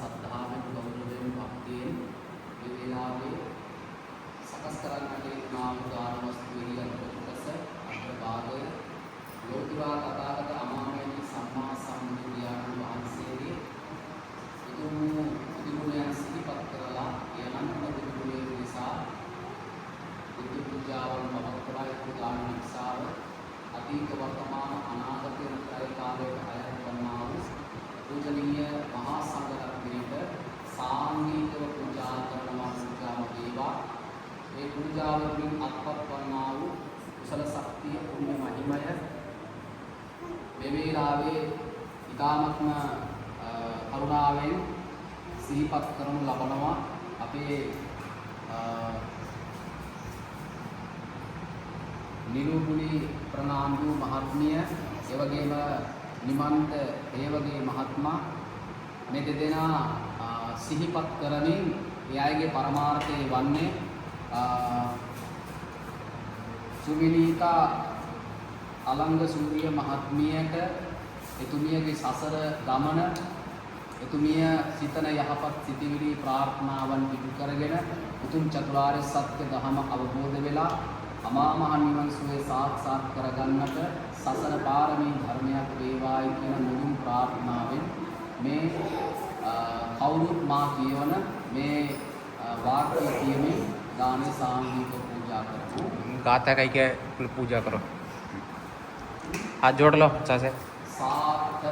සද්ධාවෙන් ගෞරවයෙන් භක්තියෙන් මේ වේලාවේ සකස් කරන්නට නාම දාන වස්තු විරියන් කොටස අග්‍රභාගය ලෝතුරා තථාගත අමාමේනි සම්මා සම්බුද්ධයාණන් වහන්සේගේ උතුම් බුදුගුණයන් සිහිපත් කරලා යනන්ත බුදුගුණයේ නිසා බුදු පූජාවන් පවත්වලා පුදාන නිසාව අතීත වර්තමාන අනාගත යන කාලයට අයත් වන්නා වූ පූජනීය මහා සංඝරත්නයට සාංගිකව පූජා කරනවා පූජාම වේවා. මේ පූජාවලින් අත්පත් වන්නා වූ කුසල ශක්තිය පුණ්‍ය මහිමය මේ වේලාවේ ඊ타ත්ම කරුණාවෙන් සිහිපත් කරනු ලබනවා. අපේ නිරූපුණී ප්‍රනාන්දු මහත්මිය එවැගේම නිමන්ත දේවගේ මහත්මයා මේ දෙදෙනා සිහිපත් කරමින් එයාගේ පරමාර්ථය වන්නේ සුමිනීතා අලංග සූර්ය මහත්මියට එතුමියගේ සසර ගමන එතුමිය සිතන යහපත් සිතිවිලි ප්‍රාර්ථනාවන් පිටු කරගෙන උතුම් චතුරාර්ය සත්‍ය ධහම අවබෝධ වෙලා අමා මහ නිවන් සුවය සාක්ෂාත් කරගන්නට සසර පාරමී ධර්මයක් වේවායි කියන මුදුන් ප්‍රාර්ථනාවෙන් මේ කවුරුත් මා කියවන මේ වාක්‍ය කියමින් දානේ සාංගික पूजा करो। गाता कहीं के पूजा करो। हाथ जोड़ लो अच्छा से। सात